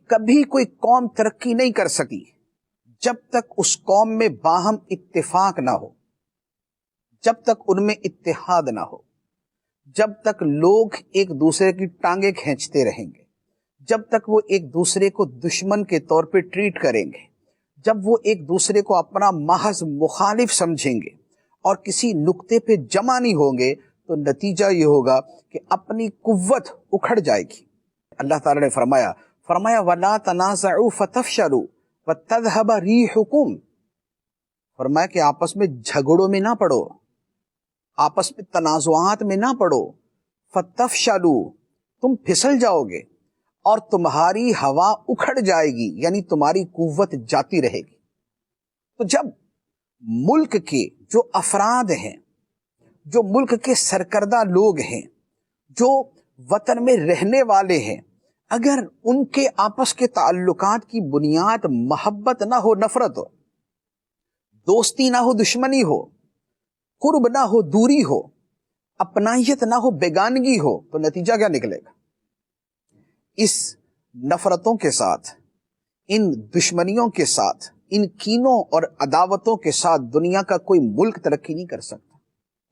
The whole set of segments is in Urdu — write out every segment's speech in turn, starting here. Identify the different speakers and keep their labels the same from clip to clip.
Speaker 1: کبھی کوئی قوم ترقی نہیں کر سکی جب تک اس قوم میں باہم اتفاق نہ ہو، جب تک ان میں اتحاد نہ ہو، جب تک لوگ ایک دوسرے کی ٹانگیں کھینچتے رہیں گے، جب تک وہ ایک دوسرے کو دشمن کے طور پہ ٹریٹ کریں گے، جب وہ ایک دوسرے کو اپنا محض مخالف سمجھیں گے اور کسی نقطے پہ جمع نہیں ہوں گے، تو نتیجہ یہ ہوگا کہ اپنی قوت اکھڑ جائے گی۔ اللہ تعالی نے فرمایا وَلَا تَنَازَعُوا فَتَفْشَلُوا وَتَذْهَبَ رِيحُكُمْ، فرمایا کہ آپس میں جھگڑوں میں نہ پڑو، آپس میں تنازعات میں نہ پڑو، فَتَفْشَلُوا، تم پھسل جاؤ گے اور تمہاری ہوا اکھڑ جائے گی، یعنی تمہاری قوت جاتی رہے گی۔ تو جب ملک کے جو افراد ہیں، جو ملک کے سرکردہ لوگ ہیں، جو وطن میں رہنے والے ہیں، اگر ان کے آپس کے تعلقات کی بنیاد محبت نہ ہو، نفرت ہو، دوستی نہ ہو، دشمنی ہو، قرب نہ ہو، دوری ہو، اپنائیت نہ ہو، بیگانگی ہو، تو نتیجہ کیا نکلے گا؟ اس نفرتوں کے ساتھ، ان دشمنیوں کے ساتھ، ان کینوں اور عداوتوں کے ساتھ دنیا کا کوئی ملک ترقی نہیں کر سکتا۔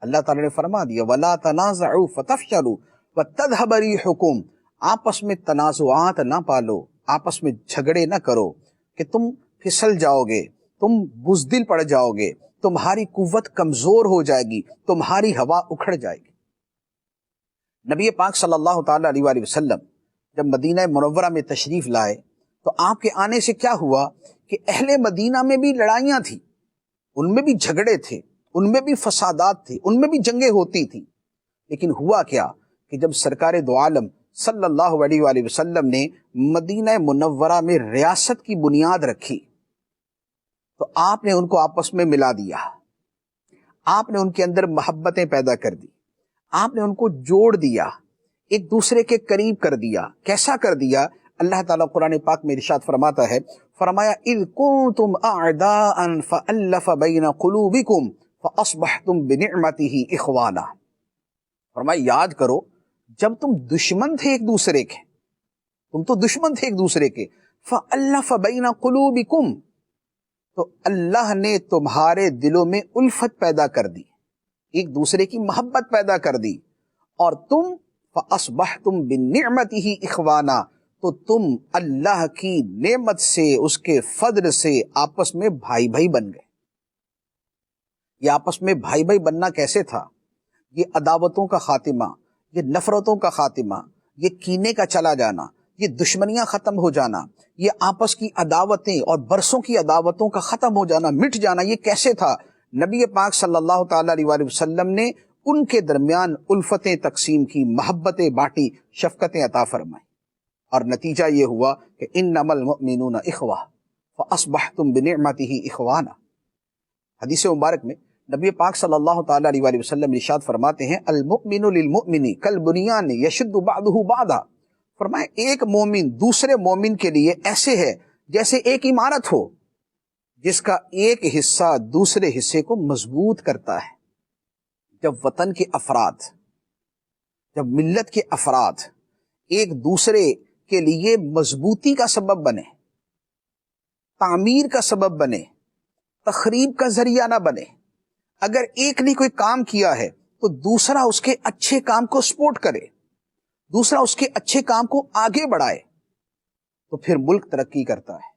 Speaker 1: اللہ تعالی نے فرما دیا وَلَا تَنَازَعُوا فَتَفْشَلُوا وَتَذْهَبَ رِيحُكُمْ، آپس میں تنازعات نہ پالو، آپس میں جھگڑے نہ کرو کہ تم پھسل جاؤ گے، تم بزدل پڑ جاؤ گے، تمہاری قوت کمزور ہو جائے گی، تمہاری ہوا اکھڑ جائے گی۔ نبی پاک صلی اللہ تعالی علیہ وآلہ وسلم جب مدینہ منورہ میں تشریف لائے تو آپ کے آنے سے کیا ہوا کہ اہل مدینہ میں بھی لڑائیاں تھیں، ان میں بھی جھگڑے تھے، ان میں بھی فسادات تھے، ان میں بھی جنگیں ہوتی تھیں، لیکن ہوا کیا کہ جب سرکار دو عالم صلی اللہ علیہ وآلہ وسلم نے مدینہ منورہ میں ریاست کی بنیاد رکھی تو آپ نے ان کو آپس میں ملا دیا، آپ نے ان کے اندر محبتیں پیدا کر دی، آپ نے ان کو جوڑ دیا، ایک دوسرے کے قریب کر دیا۔ کیسا کر دیا؟ اللہ تعالیٰ قرآن پاک میں ارشاد فرماتا ہے، فرمایا اِذْ كُنْتُمْ أَعْدَاءً فَأَلَّفَ بَيْنَ قُلُوبِكُمْ فَأَصْبَحْتُمْ بِنِعْمَتِهِ إِخْوَانًا، فرمایا یاد کرو جب تم دشمن تھے ایک دوسرے کے، تم تو دشمن تھے ایک دوسرے کے، فَأَلَّفَ بَيْنَ قُلُوبِكُمْ، تو اللہ نے تمہارے دلوں میں الفت پیدا کر دی، ایک دوسرے کی محبت پیدا کر دی، اور تم فَأَصْبَحْتُمْ بِنِعْمَتِهِ إِخْوَانًا، تو تم اللہ کی نعمت سے، اس کے فضل سے آپس میں بھائی بھائی بن گئے۔ یہ آپس میں بھائی بھائی بننا کیسے تھا؟ یہ عداوتوں کا خاتمہ، یہ نفرتوں کا خاتمہ، یہ کینے کا چلا جانا، یہ دشمنیاں ختم ہو جانا، یہ آپس کی عداوتیں اور برسوں کی عداوتوں کا ختم ہو جانا، مٹ جانا، یہ کیسے تھا؟ نبی پاک صلی اللہ تعالی علیہ وآلہ وسلم نے ان کے درمیان الفتیں تقسیم کی، محبتیں بانٹی، شفقتیں عطا فرمائی، اور نتیجہ یہ ہوا کہ انما المؤمنون اخوہ فاصبحتم بنعمته اخوانا۔ حدیث مبارک میں نبی پاک صلی اللہ تعالی علیہ وآلہ وسلم ارشاد فرماتے ہیں المؤمن للمؤمن کالبنیان یشد بعضہ بعضا، فرمایا ایک مومن دوسرے مومن کے لیے ایسے ہے جیسے ایک عمارت ہو جس کا ایک حصہ دوسرے حصے کو مضبوط کرتا ہے۔ جب وطن کے افراد، جب ملت کے افراد ایک دوسرے کے لیے مضبوطی کا سبب بنے، تعمیر کا سبب بنے، تخریب کا ذریعہ نہ بنے، اگر ایک نے کوئی کام کیا ہے تو دوسرا اس کے اچھے کام کو سپورٹ کرے، دوسرا اس کے اچھے کام کو آگے بڑھائے، تو پھر ملک ترقی کرتا ہے۔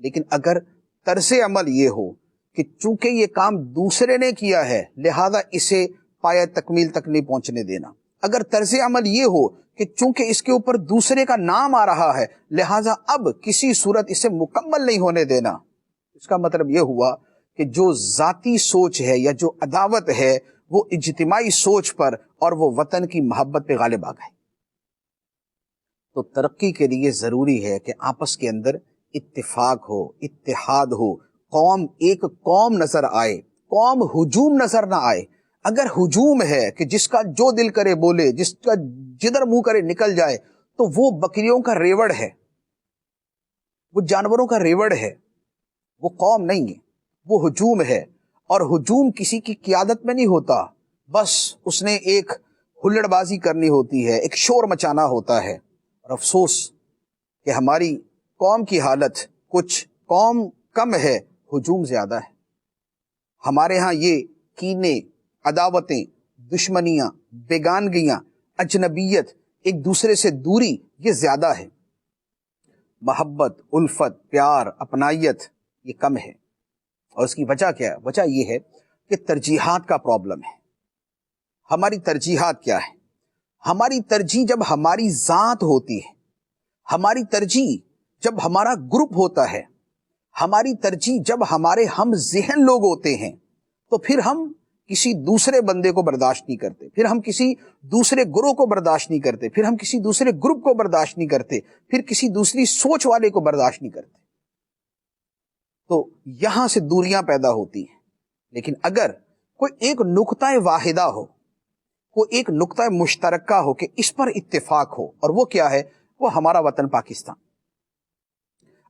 Speaker 1: لیکن اگر طرز عمل یہ ہو کہ چونکہ یہ کام دوسرے نے کیا ہے لہذا اسے پایہ تکمیل تک نہیں پہنچنے دینا، اگر طرز عمل یہ ہو کہ چونکہ اس کے اوپر دوسرے کا نام آ رہا ہے لہذا اب کسی صورت اسے مکمل نہیں ہونے دینا، اس کا مطلب یہ ہوا کہ جو ذاتی سوچ ہے یا جو عداوت ہے وہ اجتماعی سوچ پر اور وہ وطن کی محبت پہ غالب آ گئی۔ تو ترقی کے لیے ضروری ہے کہ آپس کے اندر اتفاق ہو، اتحاد ہو، قوم ایک قوم نظر آئے، قوم ہجوم نظر نہ آئے۔ اگر ہجوم ہے کہ جس کا جو دل کرے بولے، جس کا جدھر منہ کرے نکل جائے، تو وہ بکریوں کا ریوڑ ہے، وہ جانوروں کا ریوڑ ہے، وہ قوم نہیں ہے، وہ ہجوم ہے۔ اور ہجوم کسی کی قیادت میں نہیں ہوتا، بس اس نے ایک ہلڑ بازی کرنی ہوتی ہے، ایک شور مچانا ہوتا ہے۔ اور افسوس کہ ہماری قوم کی حالت کچھ، قوم کم ہے، ہجوم زیادہ ہے۔ ہمارے ہاں یہ کینے، عداوتیں، دشمنیاں، بیگانگیاں، اجنبیت، ایک دوسرے سے دوری، یہ زیادہ ہے۔ محبت، الفت، پیار، اپنائیت یہ کم ہے۔ اور اس کی وجہ کیا ہے؟ وجہ یہ ہے کہ ترجیحات کا پرابلم ہے۔ ہماری ترجیحات کیا ہے؟ ہماری ترجیح جب ہماری ذات ہوتی ہے، ہماری ترجیح جب ہمارا گروپ ہوتا ہے، ہماری ترجیح جب ہمارے ہم ذہن لوگ ہوتے ہیں، تو پھر ہم کسی دوسرے بندے کو برداشت نہیں کرتے، پھر ہم کسی دوسرے گروہ کو برداشت نہیں کرتے، پھر ہم کسی دوسرے گروپ کو برداشت نہیں کرتے، پھر کسی دوسری سوچ والے کو برداشت نہیں کرتے۔ تو یہاں سے دوریاں پیدا ہوتی ہیں۔ لیکن اگر کوئی ایک نقطہ واحدہ ہو، کوئی ایک نقطہ مشترکہ ہو کہ اس پر اتفاق ہو، اور وہ کیا ہے؟ وہ ہمارا وطن پاکستان۔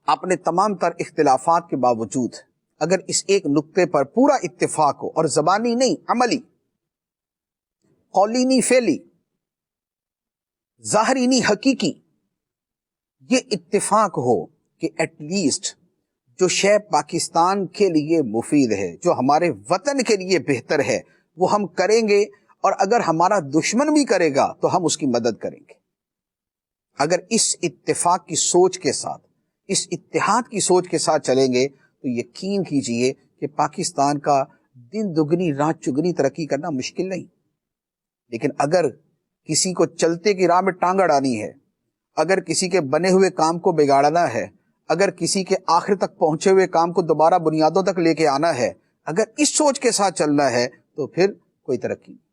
Speaker 1: اپنے تمام تر اختلافات کے باوجود اگر اس ایک نقطے پر پورا اتفاق ہو، اور زبانی نہیں، عملی، قولی نہیں فعلی، ظاہری نہیں حقیقی، یہ اتفاق ہو کہ ایٹ لیسٹ جو شے پاکستان کے لیے مفید ہے، جو ہمارے وطن کے لیے بہتر ہے، وہ ہم کریں گے، اور اگر ہمارا دشمن بھی کرے گا تو ہم اس کی مدد کریں گے۔ اگر اس اتفاق کی سوچ کے ساتھ، اس اتحاد کی سوچ کے ساتھ چلیں گے تو یقین کیجئے کہ پاکستان کا دن دگنی رات چگنی ترقی کرنا مشکل نہیں۔ لیکن اگر کسی کو چلتے کی راہ میں ٹانگ اڑانی ہے، اگر کسی کے بنے ہوئے کام کو بگاڑنا ہے، اگر کسی کے آخر تک پہنچے ہوئے کام کو دوبارہ بنیادوں تک لے کے آنا ہے، اگر اس سوچ کے ساتھ چلنا ہے تو پھر کوئی ترقی نہیں۔